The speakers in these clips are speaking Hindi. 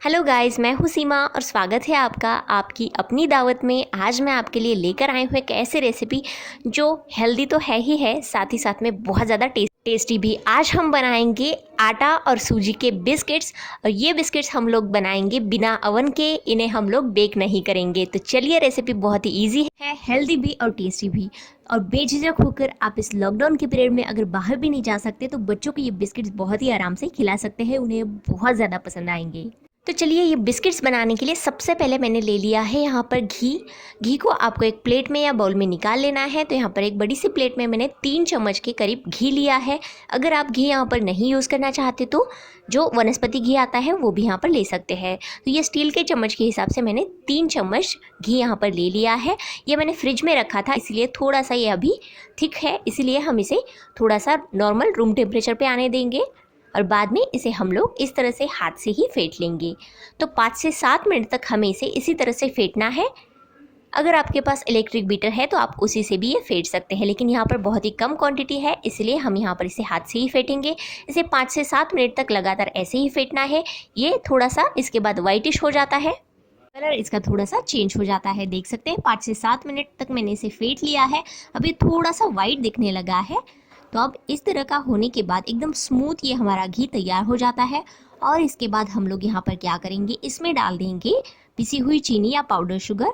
हेलो गाइस, मैं हूँ सीमा और स्वागत है आपका आपकी अपनी दावत में। आज मैं आपके लिए लेकर आई हूँ एक ऐसी रेसिपी जो हेल्दी तो है ही है, साथ ही साथ में बहुत ज़्यादा टेस्टी भी। आज हम बनाएंगे आटा और सूजी के बिस्किट्स, और ये बिस्किट्स हम लोग बनाएंगे बिना अवन के। इन्हें हम लोग बेक नहीं करेंगे। तो चलिए, रेसिपी बहुत ही ईजी है, हेल्दी भी और टेस्टी भी। और बेझिझक होकर आप इस लॉकडाउन के पीरियड में अगर बाहर भी नहीं जा सकते तो बच्चों को ये बिस्किट्स बहुत ही आराम से खिला सकते हैं, उन्हें बहुत ज़्यादा पसंद आएंगे। तो चलिए, ये बिस्किट्स बनाने के लिए सबसे पहले मैंने ले लिया है यहाँ पर घी। घी को आपको एक प्लेट में या बाउल में निकाल लेना है। तो यहाँ पर एक बड़ी सी प्लेट में मैंने 3 चम्मच के करीब घी लिया है। अगर आप घी यहाँ पर नहीं यूज़ करना चाहते तो जो वनस्पति घी आता है वो भी यहाँ पर ले सकते हैं। तो ये स्टील के चम्मच के हिसाब से मैंने 3 चम्मच घी यहाँ पर ले लिया है। ये मैंने फ्रिज में रखा था, इसलिए थोड़ा सा ये अभी थिक है, इसलिए हम इसे थोड़ा सा नॉर्मल रूम टेम्परेचर पर आने देंगे और बाद में इसे हम लोग इस तरह से हाथ से ही फेंट लेंगे। तो 5 से 7 मिनट तक हमें इसे इसी तरह से फेंटना है। अगर आपके पास इलेक्ट्रिक बीटर है तो आप उसी से भी ये फेंट सकते हैं, लेकिन यहाँ पर बहुत ही कम क्वांटिटी है, इसलिए हम यहाँ पर इसे हाथ से ही फेंटेंगे। इसे 5 से 7 मिनट तक लगातार ऐसे ही फेंटना है। ये थोड़ा सा इसके बाद वाइटिश हो जाता है, कलर इसका थोड़ा सा चेंज हो जाता है। देख सकते हैं 5 से 7 मिनट तक मैंने इसे फेंट लिया है। अभी थोड़ा सा वाइट दिखने लगा है। तो अब इस तरह का होने के बाद एकदम स्मूथ ये हमारा घी तैयार हो जाता है। और इसके बाद हम लोग यहाँ पर क्या करेंगे, इसमें डाल देंगे पिसी हुई चीनी या पाउडर शुगर।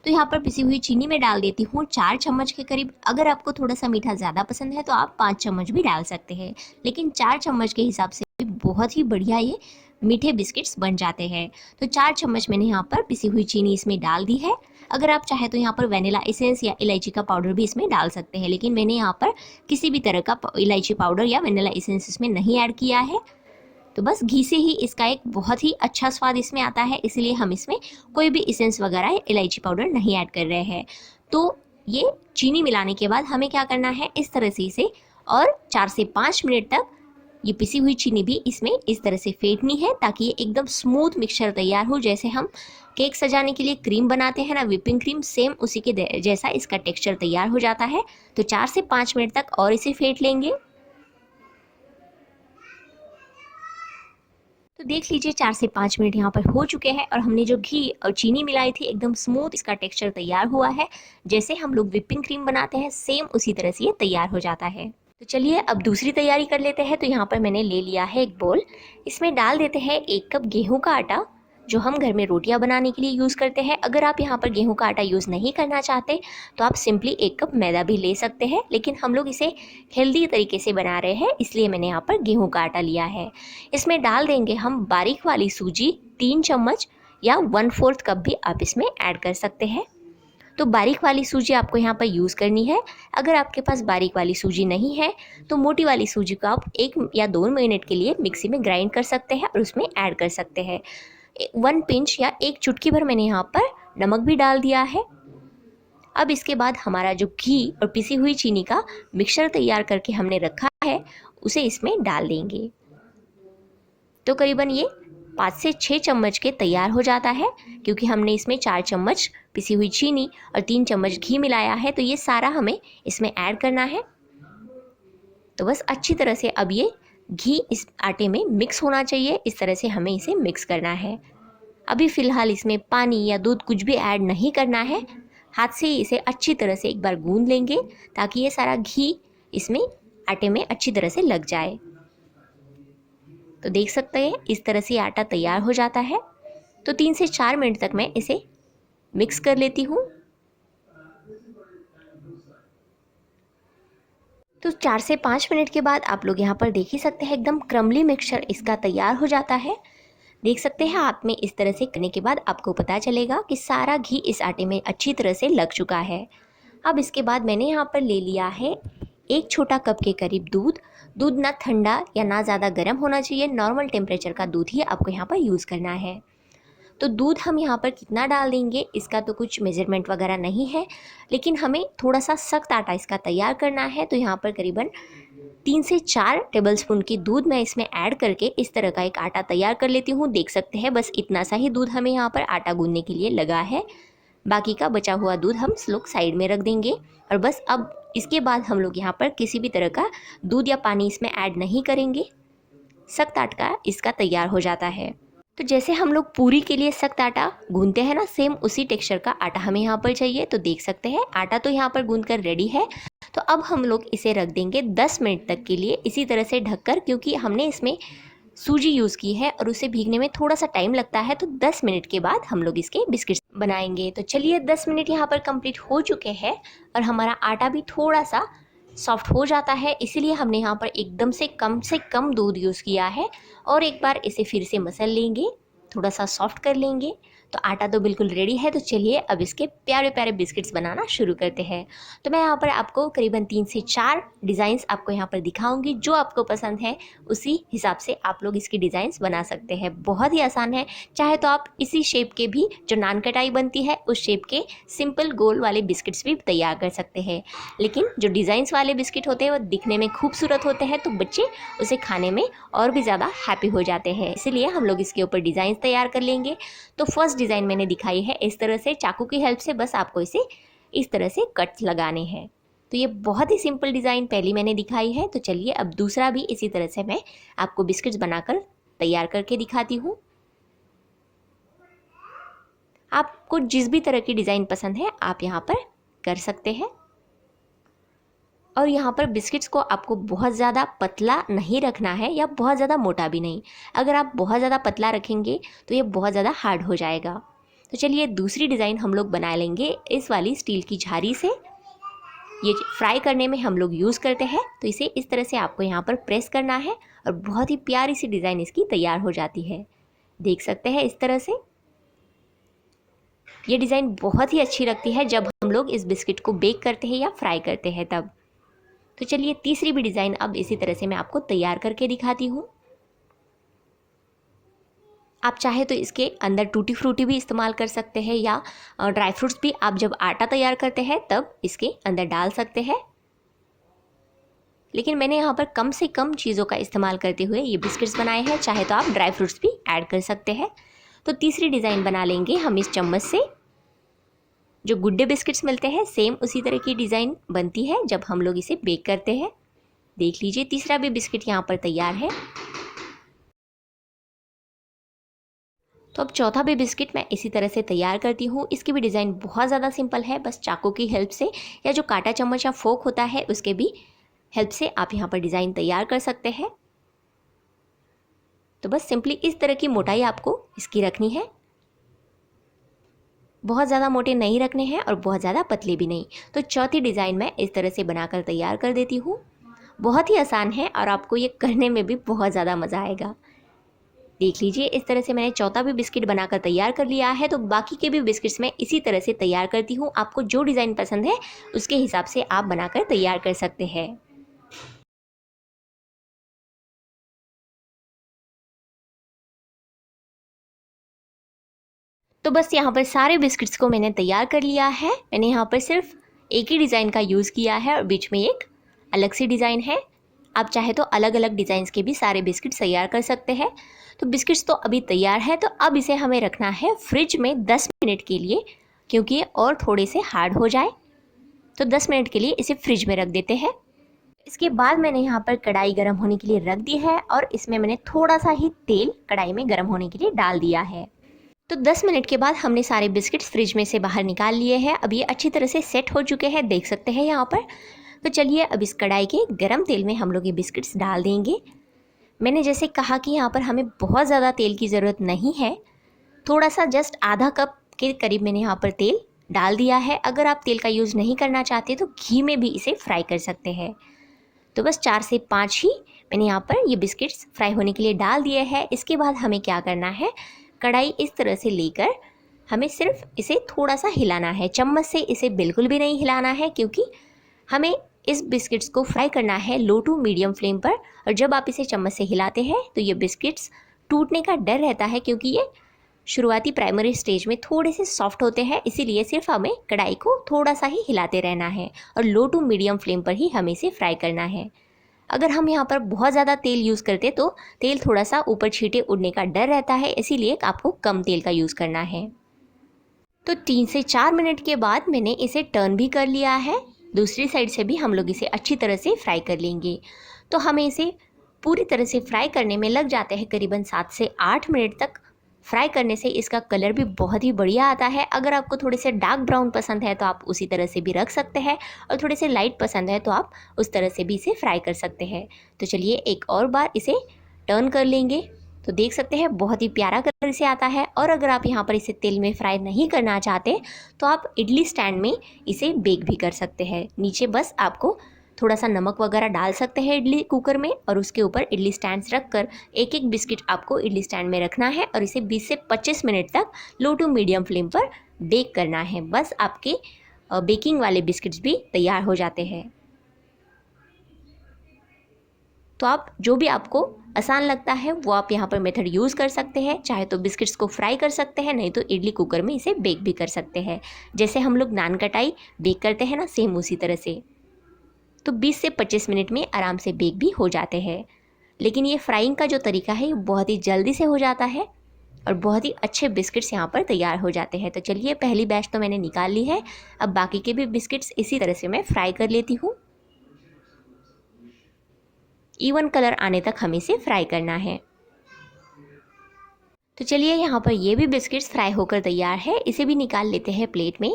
तो यहाँ पर पिसी हुई चीनी में डाल देती हूँ 4 चम्मच के करीब। अगर आपको थोड़ा सा मीठा ज़्यादा पसंद है तो आप 5 चम्मच भी डाल सकते हैं, लेकिन 4 चम्मच के हिसाब से बहुत ही बढ़िया ये मीठे बिस्किट्स बन जाते हैं। तो 4 चम्मच मैंने यहाँ पर पिसी हुई चीनी इसमें डाल दी है। अगर आप चाहे तो यहाँ पर वेनिला एसेंस या इलायची का पाउडर भी इसमें डाल सकते हैं, लेकिन मैंने यहाँ पर किसी भी तरह का इलायची पाउडर या वेनिला एसेंस इसमें नहीं ऐड किया है। तो बस घी से ही इसका एक बहुत ही अच्छा स्वाद इसमें आता है, इसलिए हम इसमें कोई भी एसेंस वगैरह या इलायची पाउडर नहीं ऐड कर रहे हैं। तो ये चीनी मिलाने के बाद हमें क्या करना है, इस तरह से इसे और 4 से 5 मिनट तक ये पिसी हुई चीनी भी इसमें इस तरह से फेंटनी है, ताकि ये एकदम स्मूथ मिक्सचर तैयार हो। जैसे हम केक सजाने के लिए क्रीम बनाते हैं ना, व्हिपिंग क्रीम, सेम उसी के जैसा इसका टेक्सचर तैयार हो जाता है। तो 4 से 5 मिनट तक और इसे फेंट लेंगे। तो देख लीजिए 4 से 5 मिनट यहाँ पर हो चुके हैं और हमने जो घी और चीनी मिलाई थी एकदम स्मूथ इसका टेक्सचर तैयार हुआ है। जैसे हम लोग व्हिपिंग क्रीम बनाते हैं सेम उसी तरह से ये तैयार हो जाता है। तो चलिए अब दूसरी तैयारी कर लेते हैं। तो यहाँ पर मैंने ले लिया है एक बोल, इसमें डाल देते हैं 1 कप गेहूं का आटा, जो हम घर में रोटियां बनाने के लिए यूज़ करते हैं। अगर आप यहाँ पर गेहूं का आटा यूज़ नहीं करना चाहते तो आप सिंपली 1 कप मैदा भी ले सकते हैं, लेकिन हम लोग इसे हेल्दी तरीके से बना रहे हैं, इसलिए मैंने यहाँ पर गेहूं का आटा लिया है। इसमें डाल देंगे हम बारीक वाली सूजी 3 चम्मच, या 1/4 कप भी आप इसमें ऐड कर सकते हैं। तो बारीक वाली सूजी आपको यहाँ पर यूज़ करनी है। अगर आपके पास बारीक वाली सूजी नहीं है तो मोटी वाली सूजी को आप 1 या 2 मिनट के लिए मिक्सी में ग्राइंड कर सकते हैं और उसमें ऐड कर सकते हैं। 1 पिंच या 1 चुटकी भर मैंने यहाँ पर नमक भी डाल दिया है। अब इसके बाद हमारा जो घी और पिसी हुई चीनी का मिक्सचर तैयार करके हमने रखा है उसे इसमें डाल देंगे। तो करीबन ये 5 से 6 चम्मच के तैयार हो जाता है, क्योंकि हमने इसमें 4 चम्मच पिसी हुई चीनी और 3 चम्मच घी मिलाया है। तो ये सारा हमें इसमें ऐड करना है। तो बस अच्छी तरह से अब ये घी इस आटे में मिक्स होना चाहिए, इस तरह से हमें इसे मिक्स करना है। अभी फ़िलहाल इसमें पानी या दूध कुछ भी ऐड नहीं करना है। हाथ से ही इसे अच्छी तरह से एक बार गूंद लेंगे, ताकि ये सारा घी इसमें आटे में अच्छी तरह से लग जाए। तो देख सकते हैं इस तरह से आटा तैयार हो जाता है। तो 3 से 4 मिनट तक मैं इसे मिक्स कर लेती हूँ। तो 4 से 5 मिनट के बाद आप लोग यहाँ पर देख ही सकते हैं एकदम क्रम्बली मिक्सचर इसका तैयार हो जाता है। देख सकते हैं हाथ में इस तरह से करने के बाद आपको पता चलेगा कि सारा घी इस आटे में अच्छी तरह से लग चुका है। अब इसके बाद मैंने यहाँ पर ले लिया है 1 छोटा कप के करीब दूध। दूध ना ठंडा या ना ज़्यादा गर्म होना चाहिए, नॉर्मल टेम्परेचर का दूध ही आपको यहाँ पर यूज़ करना है। तो दूध हम यहाँ पर कितना डाल देंगे इसका तो कुछ मेजरमेंट वगैरह नहीं है, लेकिन हमें थोड़ा सा सख्त आटा इसका तैयार करना है। तो यहाँ पर करीबन 3 से 4 टेबलस्पून की दूध मैं इसमें ऐड करके इस तरह का एक आटा तैयार कर लेती हूँ। देख सकते हैं बस इतना सा ही दूध हमें यहाँ पर आटा गूंदने के लिए लगा है। बाकी का बचा हुआ दूध हम लोग साइड में रख देंगे। और बस अब इसके बाद हम लोग यहाँ पर किसी भी तरह का दूध या पानी इसमें ऐड नहीं करेंगे। सख्त आटा इसका तैयार हो जाता है। तो जैसे हम लोग पूरी के लिए सख्त आटा गूंथते हैं ना, सेम उसी टेक्सचर का आटा हमें यहाँ पर चाहिए। तो देख सकते हैं आटा तो यहाँ पर गूंथ कर रेडी है। तो अब हम लोग इसे रख देंगे 10 मिनट तक के लिए इसी तरह से ढककर, क्योंकि हमने इसमें सूजी यूज़ की है और उसे भीगने में थोड़ा सा टाइम लगता है। तो 10 मिनट के बाद हम लोग इसके बिस्किट्स बनाएंगे। तो चलिए 10 मिनट यहाँ पर कंप्लीट हो चुके हैं और हमारा आटा भी थोड़ा सा सॉफ्ट हो जाता है, इसीलिए हमने यहाँ पर एकदम से कम दूध यूज़ किया है। और एक बार इसे फिर से मसल लेंगे, थोड़ा सा सॉफ्ट कर लेंगे। तो आटा तो बिल्कुल रेडी है। तो चलिए अब इसके प्यारे प्यारे बिस्किट्स बनाना शुरू करते हैं। तो मैं यहाँ पर आपको करीबन 3 से 4 डिज़ाइंस आपको यहाँ पर दिखाऊंगी। जो आपको पसंद है उसी हिसाब से आप लोग इसकी डिज़ाइंस बना सकते हैं। बहुत ही आसान है। चाहे तो आप इसी शेप के भी, जो नान कटाई बनती है उस शेप के सिंपल गोल वाले बिस्किट्स भी तैयार कर सकते हैं। लेकिन जो डिज़ाइंस वाले बिस्किट होते हैं वो दिखने में खूबसूरत होते हैं, तो बच्चे उसे खाने में और भी ज़्यादा हैप्पी हो जाते हैं। इसीलिए हम लोग इसके ऊपर डिज़ाइन तैयार कर लेंगे। तो फर्स्ट डिज़ाइन मैंने दिखाई है इस तरह से, चाकू की हेल्प से बस आपको इसे इस तरह से कट लगाने हैं। तो ये बहुत ही सिंपल डिज़ाइन पहली मैंने दिखाई है। तो चलिए अब दूसरा भी इसी तरह से मैं आपको बिस्किट्स बनाकर तैयार करके दिखाती हूँ। आपको जिस भी तरह की डिज़ाइन पसंद है आप यहाँ पर कर सकते हैं। और यहाँ पर बिस्किट्स को आपको बहुत ज़्यादा पतला नहीं रखना है या बहुत ज़्यादा मोटा भी नहीं। अगर आप बहुत ज़्यादा पतला रखेंगे तो ये बहुत ज़्यादा हार्ड हो जाएगा। तो चलिए दूसरी डिज़ाइन हम लोग बना लेंगे इस वाली स्टील की झारी से। ये फ्राई करने में हम लोग यूज़ करते हैं। तो इसे इस तरह से आपको यहाँ पर प्रेस करना है और बहुत ही प्यारी सी डिज़ाइन इसकी तैयार हो जाती है। देख सकते हैं इस तरह से। ये डिज़ाइन बहुत ही अच्छी लगती है जब हम लोग इस बिस्किट को बेक करते हैं या फ्राई करते हैं तब। तो चलिए तीसरी भी डिज़ाइन अब इसी तरह से मैं आपको तैयार करके दिखाती हूँ। आप चाहे तो इसके अंदर टूटी फ्रूटी भी इस्तेमाल कर सकते हैं या ड्राई फ्रूट्स भी आप जब आटा तैयार करते हैं तब इसके अंदर डाल सकते हैं। लेकिन मैंने यहाँ पर कम से कम चीज़ों का इस्तेमाल करते हुए ये बिस्किट्स बनाए हैं। चाहे तो आप ड्राई फ्रूट्स भी ऐड कर सकते हैं। तो तीसरी डिज़ाइन बना लेंगे हम इस चम्मच से। जो गुड डे बिस्किट्स मिलते हैं सेम उसी तरह की डिज़ाइन बनती है जब हम लोग इसे बेक करते हैं। देख लीजिए तीसरा भी बिस्किट यहाँ पर तैयार है। तो अब चौथा भी बिस्किट मैं इसी तरह से तैयार करती हूँ। इसकी भी डिज़ाइन बहुत ज़्यादा सिंपल है। बस चाकू की हेल्प से या जो कांटा चम्मच या फोक होता है उसके भी हेल्प से आप यहाँ पर डिज़ाइन तैयार कर सकते हैं। तो बस सिंपली इस तरह की मोटाई आपको इसकी रखनी है। बहुत ज़्यादा मोटे नहीं रखने हैं और बहुत ज़्यादा पतले भी नहीं। तो चौथी डिज़ाइन मैं इस तरह से बनाकर तैयार कर देती हूँ। बहुत ही आसान है और आपको ये करने में भी बहुत ज़्यादा मज़ा आएगा। देख लीजिए इस तरह से मैंने चौथा भी बिस्किट बनाकर तैयार कर लिया है। तो बाकी के भी बिस्किट्स मैं इसी तरह से तैयार करती हूँ। आपको जो डिज़ाइन पसंद है उसके हिसाब से आप बनाकर तैयार कर सकते हैं। तो बस यहाँ पर सारे बिस्किट्स को मैंने तैयार कर लिया है। मैंने यहाँ पर सिर्फ एक ही डिज़ाइन का यूज़ किया है और बीच में एक अलग सी डिज़ाइन है। आप चाहे तो अलग अलग डिज़ाइंस के भी सारे बिस्किट्स तैयार कर सकते हैं। तो बिस्किट्स तो अभी तैयार है। तो अब इसे हमें रखना है फ्रिज में 10 मिनट के लिए, क्योंकि ये और थोड़े से हार्ड हो जाए। तो 10 मिनट के लिए इसे फ्रिज में रख देते हैं। इसके बाद मैंने यहाँ पर कढ़ाई गर्म होने के लिए रख दी है और इसमें मैंने थोड़ा सा ही तेल कढ़ाई में गर्म होने के लिए डाल दिया है। तो 10 मिनट के बाद हमने सारे बिस्किट्स फ्रिज में से बाहर निकाल लिए हैं। अब ये अच्छी तरह से सेट हो चुके हैं, देख सकते हैं यहाँ पर। तो चलिए अब इस कढ़ाई के गरम तेल में हम लोग ये बिस्किट्स डाल देंगे। मैंने जैसे कहा कि यहाँ पर हमें बहुत ज़्यादा तेल की ज़रूरत नहीं है। थोड़ा सा जस्ट आधा कप के करीब मैंने यहाँ पर तेल डाल दिया है। अगर आप तेल का यूज़ नहीं करना चाहते तो घी में भी इसे फ्राई कर सकते हैं। तो बस 4 से 5 ही मैंने यहाँ पर ये बिस्किट्स फ्राई होने के लिए डाल दिए हैं। इसके बाद हमें क्या करना है, कढ़ाई इस तरह से लेकर हमें सिर्फ इसे थोड़ा सा हिलाना है। चम्मच से इसे बिल्कुल भी नहीं हिलाना है, क्योंकि हमें इस बिस्किट्स को फ्राई करना है लो टू मीडियम फ्लेम पर। और जब आप इसे चम्मच से हिलाते हैं तो ये बिस्किट्स टूटने का डर रहता है, क्योंकि ये शुरुआती प्राइमरी स्टेज में थोड़े से सॉफ्ट होते हैं। इसीलिए सिर्फ हमें कढ़ाई को थोड़ा सा ही हिलाते रहना है और लो टू मीडियम फ्लेम पर ही हमें इसे फ्राई करना है। अगर हम यहाँ पर बहुत ज़्यादा तेल यूज़ करते तो तेल थोड़ा सा ऊपर छींटे उड़ने का डर रहता है, इसीलिए आपको कम तेल का यूज़ करना है। तो 3 से 4 मिनट के बाद मैंने इसे टर्न भी कर लिया है। दूसरी साइड से भी हम लोग इसे अच्छी तरह से फ्राई कर लेंगे। तो हमें इसे पूरी तरह से फ्राई करने में लग जाते हैं करीबन 7 से 8 मिनट तक। फ्राई करने से इसका कलर भी बहुत ही बढ़िया आता है। अगर आपको थोड़े से डार्क ब्राउन पसंद है तो आप उसी तरह से भी रख सकते हैं, और थोड़े से लाइट पसंद है तो आप उस तरह से भी इसे फ्राई कर सकते हैं। तो चलिए एक और बार इसे टर्न कर लेंगे। तो देख सकते हैं बहुत ही प्यारा कलर इसे आता है। और अगर आप यहाँ पर इसे तेल में फ्राई नहीं करना चाहते तो आप इडली स्टैंड में इसे बेक भी कर सकते हैं। नीचे बस आपको थोड़ा सा नमक वगैरह डाल सकते हैं इडली कुकर में, और उसके ऊपर इडली स्टैंड्स रख कर एक एक बिस्किट आपको इडली स्टैंड में रखना है और इसे 20 से 25 मिनट तक लो टू मीडियम फ्लेम पर बेक करना है। बस आपके बेकिंग वाले बिस्किट्स भी तैयार हो जाते हैं। तो आप जो भी आपको आसान लगता है वो आप यहाँ पर मेथड यूज़ कर सकते हैं। चाहे तो बिस्किट्स को फ्राई कर सकते हैं, नहीं तो इडली कुकर में इसे बेक भी कर सकते हैं। जैसे हम लोग नान कटाई बेक करते हैं ना, सेम उसी तरह से। तो 20 से 25 मिनट में आराम से बेक भी हो जाते हैं। लेकिन ये फ्राइंग का जो तरीका है ये बहुत ही जल्दी से हो जाता है और बहुत ही अच्छे बिस्किट्स यहाँ पर तैयार हो जाते हैं। तो चलिए पहली बैच तो मैंने निकाल ली है। अब बाकी के भी बिस्किट्स इसी तरह से मैं फ्राई कर लेती हूँ। इवन कलर आने तक हमें इसे फ्राई करना है। तो चलिए यहाँ पर ये भी बिस्किट्स फ्राई होकर तैयार है, इसे भी निकाल लेते हैं प्लेट में।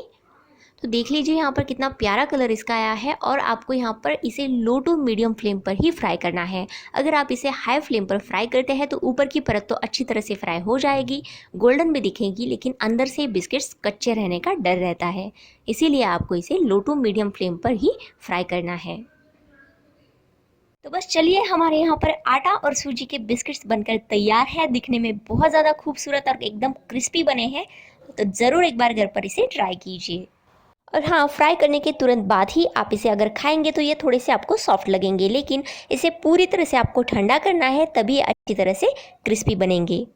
तो देख लीजिए यहाँ पर कितना प्यारा कलर इसका आया है, और आपको यहाँ पर इसे लो टू मीडियम फ्लेम पर ही फ्राई करना है। अगर आप इसे हाई फ्लेम पर फ्राई करते हैं तो ऊपर की परत तो अच्छी तरह से फ्राई हो जाएगी, गोल्डन भी दिखेगी, लेकिन अंदर से बिस्किट्स कच्चे रहने का डर रहता है। इसीलिए आपको इसे लो टू मीडियम फ्लेम पर ही फ्राई करना है। तो बस चलिए, हमारे यहाँ पर आटा और सूजी के बिस्किट्स बनकर तैयार है। दिखने में बहुत ज़्यादा खूबसूरत और एकदम क्रिस्पी बने हैं। तो ज़रूर एक बार घर पर इसे ट्राई कीजिए। और हाँ, फ्राई करने के तुरंत बाद ही आप इसे अगर खाएंगे तो ये थोड़े से आपको सॉफ्ट लगेंगे, लेकिन इसे पूरी तरह से आपको ठंडा करना है, तभी ये अच्छी तरह से क्रिस्पी बनेंगे।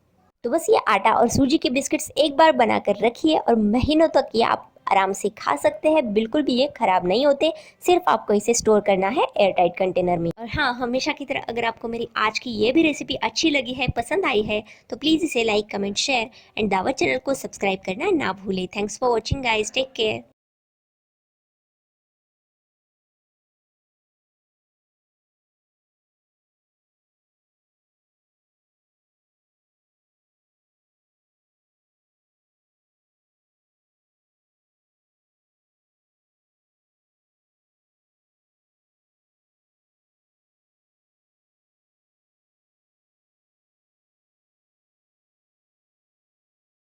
तो बस ये आटा और सूजी के बिस्किट्स एक बार बनाकर रखिए और महीनों तक ये आप आराम से खा सकते हैं। बिल्कुल भी ये ख़राब नहीं होते। सिर्फ आपको इसे स्टोर करना है एयर टाइट कंटेनर में। और हाँ, हमेशा की तरह अगर आपको मेरी आज की ये भी रेसिपी अच्छी लगी है, पसंद आई है, तो प्लीज़ इसे like, comment, share and Dawat channel को सब्सक्राइब करना ना भूलें। Thanks for watching guys, take care.